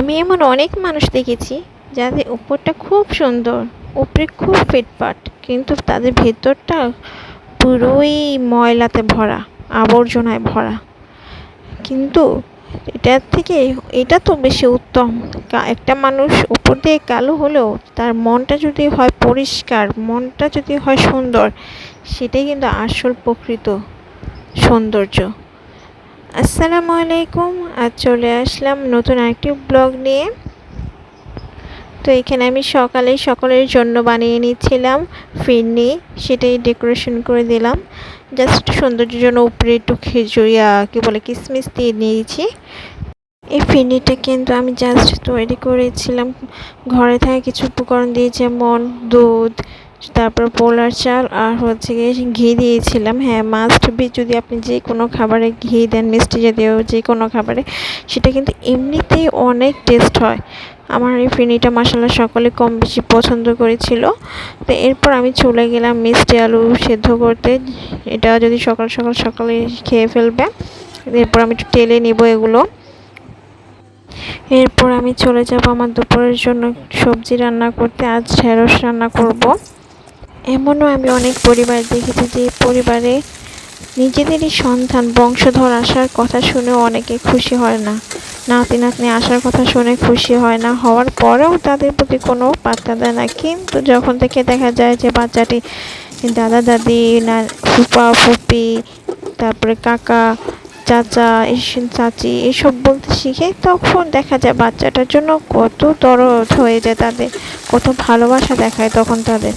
আমি এমন অনেক মানুষ দেখেছি যাদের উপরটা খুব সুন্দর, উপরে খুব ফিটফাট, কিন্তু তাদের ভেতরটা পুরোই ময়লাতে ভরা, আবর্জনায় ভরা। কিন্তু এটার থেকে এটা তো বেশি উত্তম। একটা মানুষ উপর দিয়ে কালো হলেও তার মনটা যদি হয় পরিষ্কার, মনটা যদি হয় সুন্দর, সেটাই কিন্তু আসল প্রকৃত সৌন্দর্য। আসসালামু আলাইকুম। আজ চলে আসলাম নতুন আরেকটি ব্লগ নিয়ে। তো এখানে আমি সকালে সকলের জন্য বানিয়ে নিচ্ছিলাম ফিরনি, সেটাই ডেকোরেশন করে দিলাম। জাস্ট সৌন্দর্যের জন্য উপরে একটু খেজুরিয়া কি বলে কিশমিশ দিয়ে নিয়েছি। এই ফিরনিটা কিন্তু আমি জাস্ট তৈরি করেছিলাম ঘরে থাকা কিছু উপকরণ দিয়ে, যেমন দুধ, তারপর পোলার চাল, আর হচ্ছে গিয়ে ঘি দিয়েছিলাম। হ্যাঁ, মাস্ট বি, যদি আপনি যে কোনো খাবারে ঘি দেন, মিষ্টি জাতীয় যে কোনো খাবারে, সেটা কিন্তু এমনিতেই অনেক টেস্ট হয়। আমার এই ফিরনিটা মাসাল্লাহ সকলে কম বেশি পছন্দ করেছিল। তো এরপর আমি চলে গেলাম মিষ্টি আলু সেদ্ধ করতে। এটা যদি সকাল সকাল সকালে খেয়ে ফেলবে। এরপর আমি একটু টেলে নিব এগুলো। এরপর আমি চলে যাব আমার দুপুরের জন্য সবজি রান্না করতে। আজ ঢেঁড়স রান্না করব। এমনও আমি অনেক পরিবার দেখেছি যে পরিবারে নিজেদেরই সন্তান বংশধর আসার কথা শুনেও অনেকে খুশি হয় না, নাতি নাতনি আসার কথা শুনে খুশি হয় না, হওয়ার পরেও তাদের প্রতি কোনো পাত্তা দেয় না। কিন্তু যখন থেকে দেখা যায় যে বাচ্চাটি দাদা দাদি, না ফুপা ফুপি, তারপরে কাকা চাচা, চাচি এসব বলতে শিখে, তখন দেখা যায় বাচ্চাটার জন্য কত দরদ হয়ে যায় তাদের, কত ভালোবাসা দেখায় তখন তাদের।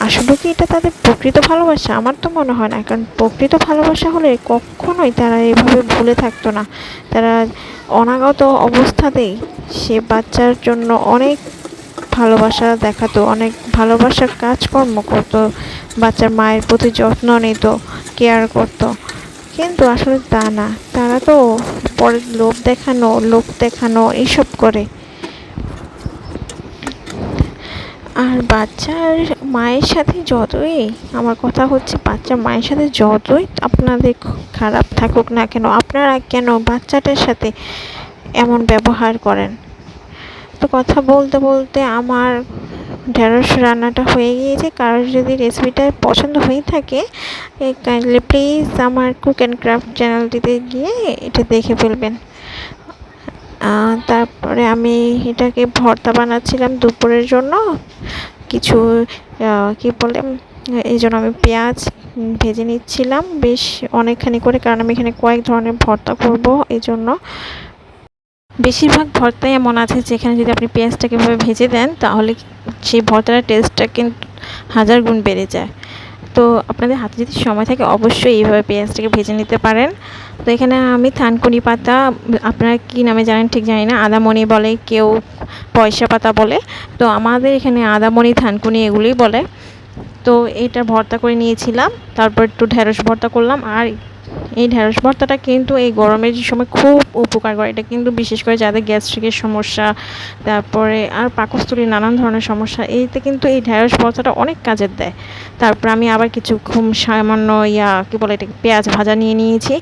আসলে কি এটা তাদের প্রকৃত ভালোবাসা? আমার তো মনে হয় না, কারণ প্রকৃত ভালোবাসা হলে কখনোই তারা এভাবে ভুলে থাকতো না। তারা অনাগত অবস্থাতেই সে বাচ্চার জন্য অনেক ভালোবাসা দেখাতো, অনেক ভালোবাসার কাজকর্ম করতো, বাচ্চার মায়ের প্রতি যত্ন নিত, কেয়ার করতো। কিন্তু আসলে তা না, তারা তো পরে লোক দেখানো এইসব করে। আর বাচ্চার মায়ের সাথে যতই, আমার কথা হচ্ছে বাচ্চার মায়ের সাথে যতই আপনাদের খারাপ থাকুক না কেন, আপনারা কেন বাচ্চাটার সাথে এমন ব্যবহার করেন? তো কথা বলতে বলতে আমার ঢেঁড়স রান্নাটা হয়ে গিয়েছে। কারোর যদি রেসিপিটা পছন্দ হয়ে থাকে, কাইন্ডলি প্লিজ আমার কুক অ্যান্ড ক্রাফট চ্যানেলটিতে গিয়ে এটা দেখে ফেলবেন। তারপরে আমি এটাকে ভর্তা বানাচ্ছিলাম দুপুরের জন্য। কিছু কি বলে, এই জন্য আমি পেঁয়াজ ভেজে নিচ্ছিলাম বেশ অনেকখানি করে, কারণ আমি এখানে কয়েক ধরনের ভর্তা করব। এই জন্য বেশিরভাগ ভর্তাই এমন আছে যেখানে যদি আপনি পেঁয়াজটাকে এভাবে ভেজে দেন, তাহলে সেই ভর্তাটার টেস্টটা কিন্তু 1000 গুণ বেড়ে যায়। তো আপনাদের হাতে যদি সময় থাকে অবশ্যই এইভাবে পেঁয়াজটাকে ভেজে নিতে পারেন। তো এখানে আমি থানকুনি পাতা, আপনারা কী নামে জানেন ঠিক জানি না, আদামণি বলে, কেউ পয়সা পাতা বলে, তো আমাদের এখানে আদামণি থানকুনি এগুলোই বলে। তো এইটা ভর্তা করে নিয়েছিলাম। তারপর একটু ঢেঁড়স ভর্তা করলাম। আর এই ঢেঁড়স ভর্তাটা কিন্তু এই গরমের সময় খুব উপকার করে। এটা কিন্তু বিশেষ করে যাদের গ্যাস্ট্রিকের সমস্যা, তারপরে আর পাকস্থলীর নানান ধরনের সমস্যা, এইতে কিন্তু এই ঢেঁড়স ভর্তাটা অনেক কাজের দেয়। তারপর আমি আবার কিছু সামান্য কী বলে এটা, পেঁয়াজ ভাজা নিয়ে নিয়েছি।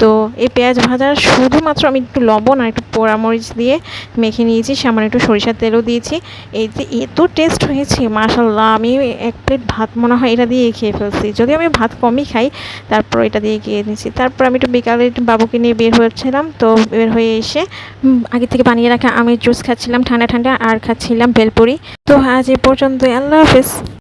তো এই পেঁয়াজ ভাজা শুধুমাত্র আমি একটু লবণ আর একটু পোড়ামরিচ দিয়ে মেখে নিয়েছি, সামান্য একটু সরিষার তেলও দিয়েছি। এতে এত টেস্ট হয়েছে মাশাল্লাহ, আমি এক প্লেট ভাত মনে হয় এটা দিয়ে খেয়ে ফেলছি, যদিও আমি ভাত কমই খাই। তারপর এটা দিয়ে খেয়ে নিয়েছি। তারপর আমি একটু বিকালে বাবুকে নিয়ে বের হয়েছিলাম। তো বের হয়ে এসে আগে থেকে বানিয়ে রাখা আমের জুস খাচ্ছিলাম ঠান্ডা ঠান্ডা, আর খাচ্ছিলাম ভেলপুরি। তো আজ এ পর্যন্তই, আল্লাহ হাফেজ।